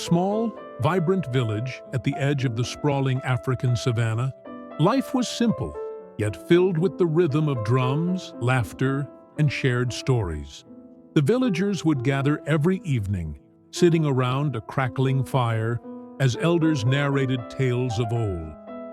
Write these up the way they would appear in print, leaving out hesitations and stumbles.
small, vibrant village at the edge of the sprawling African savanna, life was simple, yet filled with the rhythm of drums, laughter, and shared stories. The villagers would gather every evening, sitting around a crackling fire as elders narrated tales of old.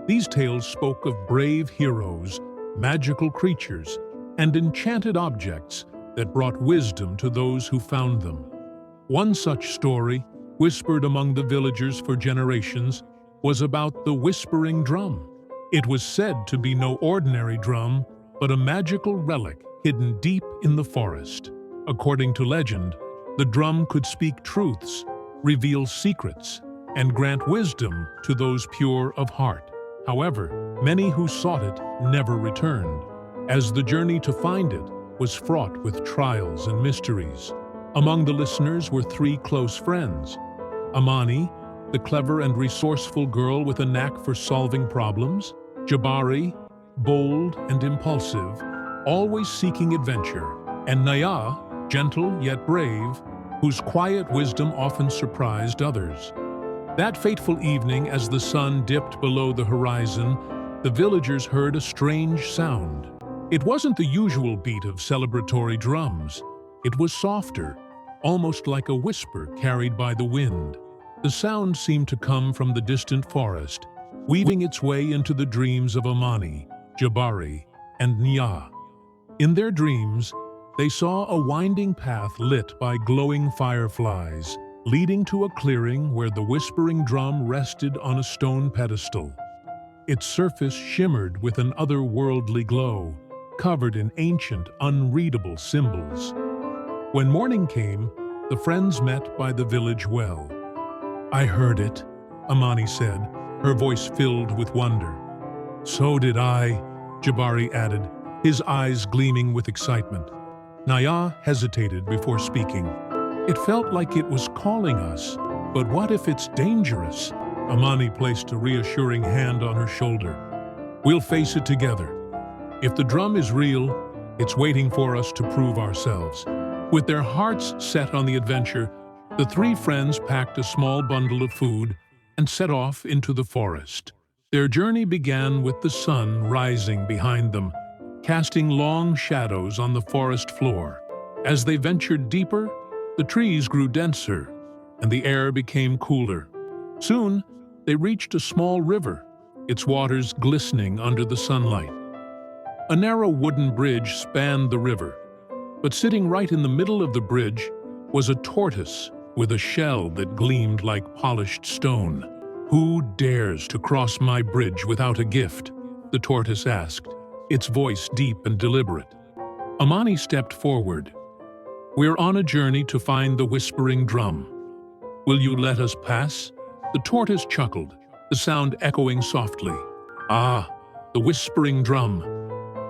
These tales spoke of brave heroes, magical creatures, and enchanted objects that brought wisdom to those who found them. One such story, whispered among the villagers for generations, was about the whispering drum. It was said to be no ordinary drum, but a magical relic hidden deep in the forest. According to legend, the drum could speak truths, reveal secrets, and grant wisdom to those pure of heart. However, many who sought it never returned, as the journey to find it was fraught with trials and mysteries. Among the listeners were three close friends: Amani, the clever and resourceful girl with a knack for solving problems; Jabari, bold and impulsive, always seeking adventure; and Nyah, gentle yet brave, whose quiet wisdom often surprised others. That fateful evening, as the sun dipped below the horizon, the villagers heard a strange sound. It wasn't the usual beat of celebratory drums. It was softer, almost like a whisper carried by the wind. The sound seemed to come from the distant forest, weaving its way into the dreams of Amani, Jabari, and Nyah. In their dreams, they saw a winding path lit by glowing fireflies, leading to a clearing where the whispering drum rested on a stone pedestal. Its surface shimmered with an otherworldly glow, covered in ancient, unreadable symbols. When morning came, the friends met by the village well. "I heard it," Amani said, her voice filled with wonder. "So did I," Jabari added, his eyes gleaming with excitement. Nyah hesitated before speaking. "It felt like it was calling us, but what if it's dangerous?" Amani placed a reassuring hand on her shoulder. "We'll face it together. If the drum is real, it's waiting for us to prove ourselves." With their hearts set on the adventure, the three friends packed a small bundle of food and set off into the forest. Their journey began with the sun rising behind them, casting long shadows on the forest floor. As they ventured deeper, the trees grew denser, and the air became cooler. Soon, they reached a small river, its waters glistening under the sunlight. A narrow wooden bridge spanned the river, but sitting right in the middle of the bridge was a tortoise with a shell that gleamed like polished stone. "Who dares to cross my bridge without a gift?" the tortoise asked, its voice deep and deliberate. Amani stepped forward. "We're on a journey to find the whispering drum. Will you let us pass?" The tortoise chuckled, the sound echoing softly. "Ah, the whispering drum.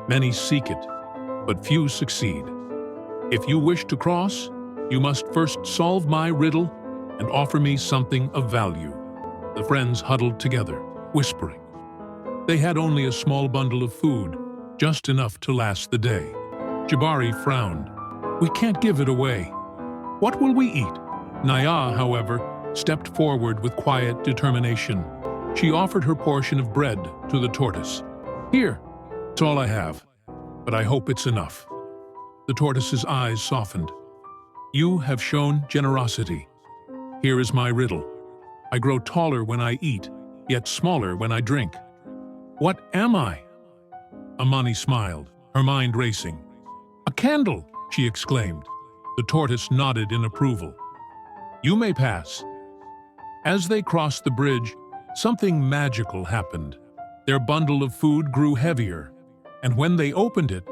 Many seek it, but few succeed. If you wish to cross, you must first solve my riddle and offer me something of value." The friends huddled together, whispering. They had only a small bundle of food, just enough to last the day. Jabari frowned. "We can't give it away. What will we eat?" Nyah, however, stepped forward with quiet determination. She offered her portion of bread to the tortoise. "Here, it's all I have, but I hope it's enough." The tortoise's eyes softened. "You have shown generosity. Here is my riddle. I grow taller when I eat, yet smaller when I drink. What am I?" Amani smiled, her mind racing. "A candle!" she exclaimed. The tortoise nodded in approval. "You may pass." As they crossed the bridge, something magical happened. Their bundle of food grew heavier, and when they opened it,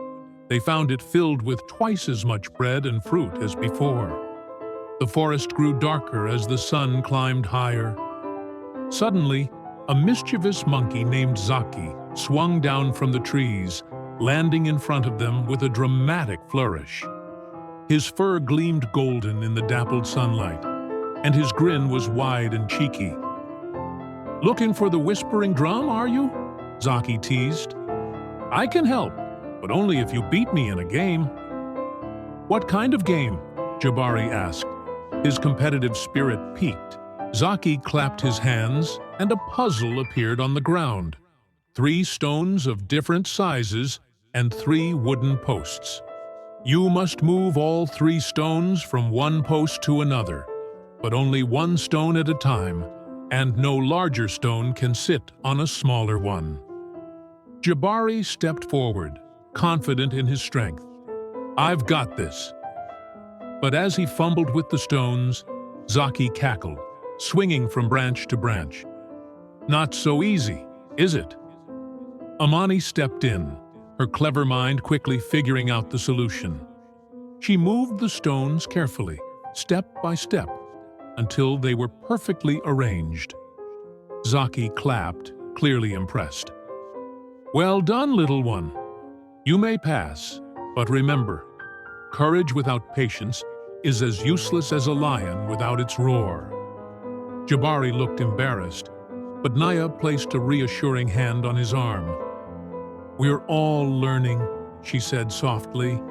they found it filled with twice as much bread and fruit as before. The forest grew darker as the sun climbed higher. Suddenly, a mischievous monkey named Zaki swung down from the trees, landing in front of them with a dramatic flourish. His fur gleamed golden in the dappled sunlight, and his grin was wide and cheeky. "Looking for the whispering drum, are you?" Zaki teased. "I can help, but only if you beat me in a game." "What kind of game?" Jabari asked, his competitive spirit piqued. Zaki clapped his hands, and a puzzle appeared on the ground. 3 stones of different sizes and 3 wooden posts. You must move all 3 stones from one post to another, but only 1 stone at a time, and no larger stone can sit on a smaller one. Jabari stepped forward, confident in his strength. "I've got this." But as he fumbled with the stones, Zaki cackled, swinging from branch to branch. "Not so easy, is it?" Amani stepped in, her clever mind quickly figuring out the solution. She moved the stones carefully, step by step, until they were perfectly arranged. Zaki clapped, clearly impressed. "Well done, little one. You may pass, but remember, courage without patience is as useless as a lion without its roar." Jabari looked embarrassed, but Nyah placed a reassuring hand on his arm. "We're all learning," she said softly.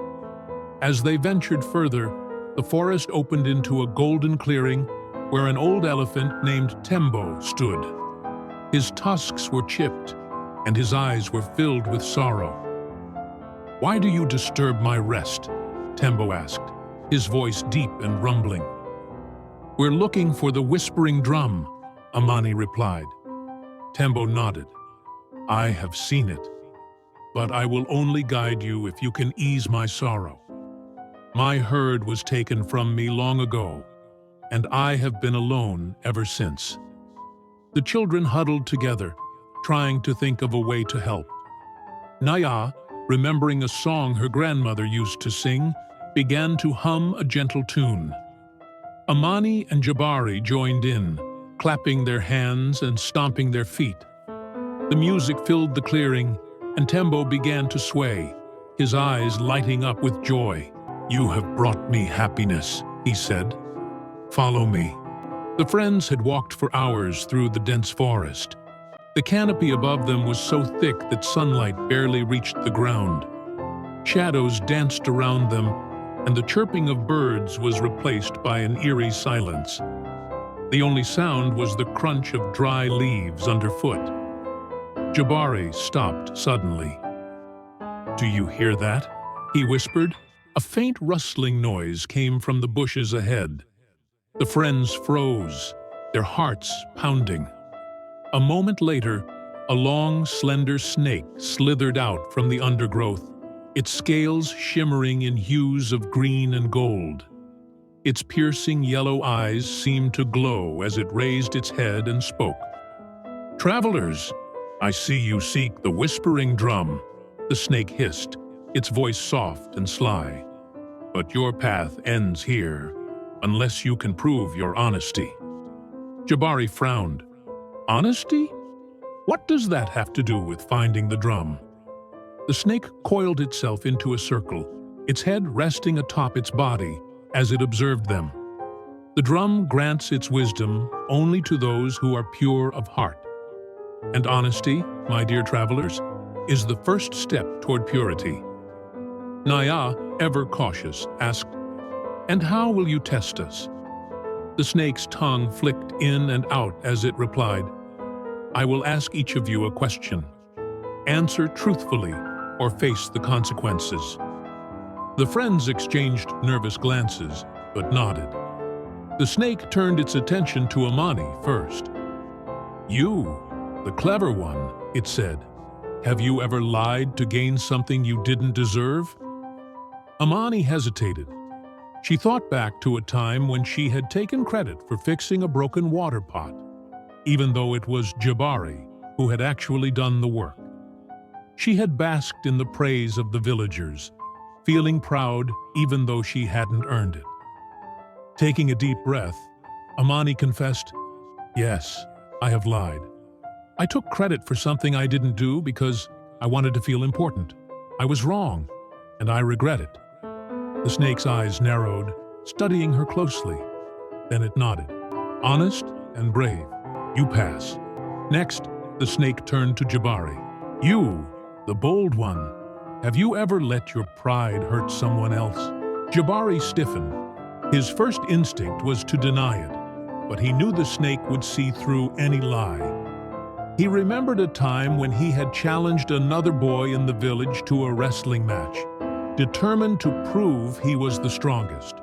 As they ventured further, the forest opened into a golden clearing where an old elephant named Tembo stood. His tusks were chipped, and his eyes were filled with sorrow. "Why do you disturb my rest?" Tembo asked, his voice deep and rumbling. "We're looking for the whispering drum," Amani replied. Tembo nodded. "I have seen it, but I will only guide you if you can ease my sorrow. My herd was taken from me long ago, and I have been alone ever since." The children huddled together, trying to think of a way to help. Nyah, remembering a song her grandmother used to sing, began to hum a gentle tune. Amani and Jabari joined in, clapping their hands and stomping their feet. The music filled the clearing, and Tembo began to sway, his eyes lighting up with joy. "You have brought me happiness," he said. "Follow me." The friends had walked for hours through the dense forest. The canopy above them was so thick that sunlight barely reached the ground. Shadows danced around them, and the chirping of birds was replaced by an eerie silence. The only sound was the crunch of dry leaves underfoot. Jabari stopped suddenly. "Do you hear that?" he whispered. A faint rustling noise came from the bushes ahead. The friends froze, their hearts pounding. A moment later, a long, slender snake slithered out from the undergrowth, its scales shimmering in hues of green and gold. Its piercing yellow eyes seemed to glow as it raised its head and spoke. "Travelers, I see you seek the whispering drum," the snake hissed, its voice soft and sly. "But your path ends here, unless you can prove your honesty." Jabari frowned. "Honesty? What does that have to do with finding the drum?" The snake coiled itself into a circle, its head resting atop its body as it observed them. "The drum grants its wisdom only to those who are pure of heart. And honesty, my dear travelers, is the first step toward purity." Nyah, ever cautious, asked, "And how will you test us?" The snake's tongue flicked in and out as it replied, "I will ask each of you a question. Answer truthfully or face the consequences." The friends exchanged nervous glances, but nodded. The snake turned its attention to Amani first. "You, the clever one," it said, "have you ever lied to gain something you didn't deserve?" Amani hesitated. She thought back to a time when she had taken credit for fixing a broken water pot, even though it was Jabari who had actually done the work. She had basked in the praise of the villagers, feeling proud even though she hadn't earned it. Taking a deep breath, Amani confessed, "Yes, I have lied. I took credit for something I didn't do because I wanted to feel important. I was wrong, and I regret it." The snake's eyes narrowed, studying her closely. Then it nodded. "Honest and brave. You pass." Next, the snake turned to Jabari. "You, the bold one, have you ever let your pride hurt someone else?" Jabari stiffened. His first instinct was to deny it, but he knew the snake would see through any lie. He remembered a time when he had challenged another boy in the village to a wrestling match, determined to prove he was the strongest.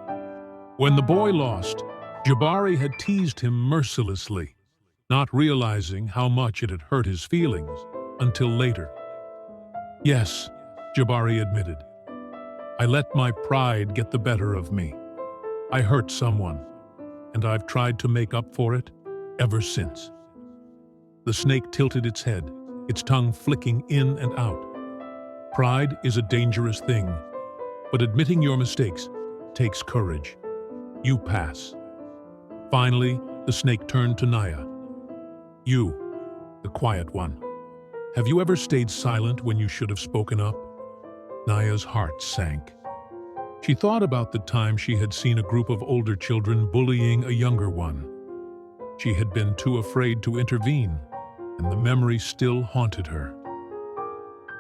When the boy lost, Jabari had teased him mercilessly, not realizing how much it had hurt his feelings until later. "Yes," Jabari admitted. "I let my pride get the better of me. I hurt someone, and I've tried to make up for it ever since." The snake tilted its head, its tongue flicking in and out. Pride is a dangerous thing, but admitting your mistakes takes courage. You pass. Finally, the snake turned to Nyah. "You, the quiet one. Have you ever stayed silent when you should have spoken up?" Nyah's heart sank. She thought about the time she had seen a group of older children bullying a younger one. She had been too afraid to intervene, and the memory still haunted her.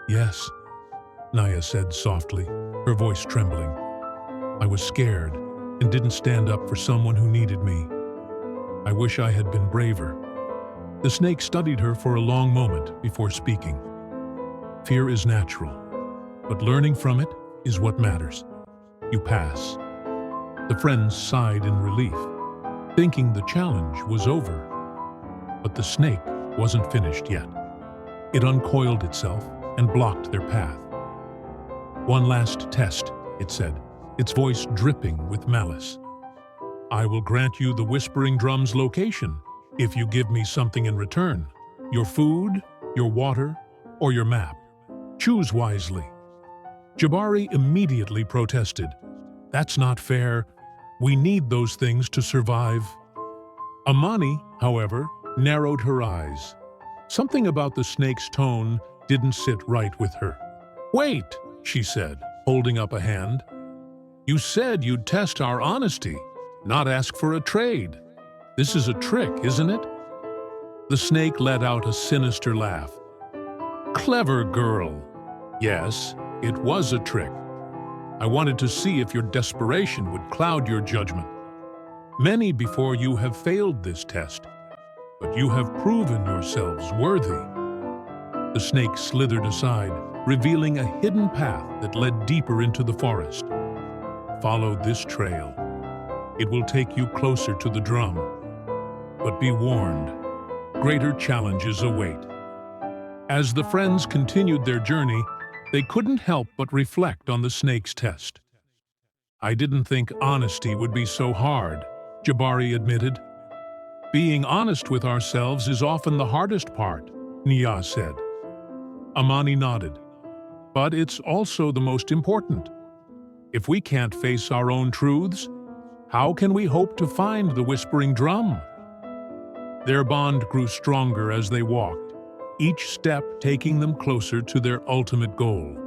"Yes," Nyah said softly, her voice trembling. "I was scared and didn't stand up for someone who needed me. I wish I had been braver." The snake studied her for a long moment before speaking. "Fear is natural, but learning from it is what matters. You pass." The friends sighed in relief, thinking the challenge was over. But the snake wasn't finished yet. It uncoiled itself and blocked their path. "One last test," it said, its voice dripping with malice. "I will grant you the Whispering Drum's location if you give me something in return. Your food, your water, or your map. Choose wisely." Jabari immediately protested. "That's not fair. We need those things to survive." Amani, however, narrowed her eyes. Something about the snake's tone didn't sit right with her. "Wait," she said, holding up a hand. "You said you'd test our honesty, not ask for a trade. This is a trick, isn't it?" The snake let out a sinister laugh. "Clever girl. Yes, it was a trick. I wanted to see if your desperation would cloud your judgment. Many before you have failed this test, but you have proven yourselves worthy." The snake slithered aside, revealing a hidden path that led deeper into the forest. "Follow this trail. It will take you closer to the drum. But be warned, greater challenges await." As the friends continued their journey, they couldn't help but reflect on the snake's test. "I didn't think honesty would be so hard," Jabari admitted. "Being honest with ourselves is often the hardest part," Nyah said. Amani nodded. "But it's also the most important. If we can't face our own truths, how can we hope to find the Whispering Drum?" Their bond grew stronger as they walked, each step taking them closer to their ultimate goal.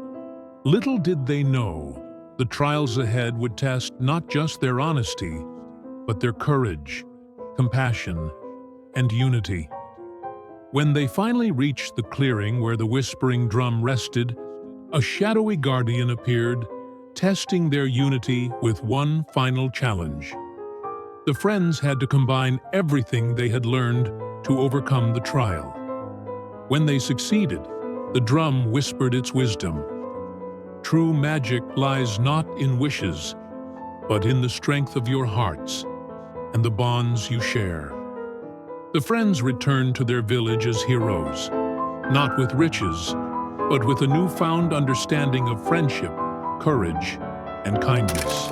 Little did they know, the trials ahead would test not just their honesty, but their courage, compassion, and unity. When they finally reached the clearing where the Whispering Drum rested, a shadowy guardian appeared, testing their unity with one final challenge. The friends had to combine everything they had learned to overcome the trial. When they succeeded, the drum whispered its wisdom. "True magic lies not in wishes, but in the strength of your hearts and the bonds you share." The friends returned to their village as heroes, not with riches, but with a newfound understanding of friendship, courage, and kindness.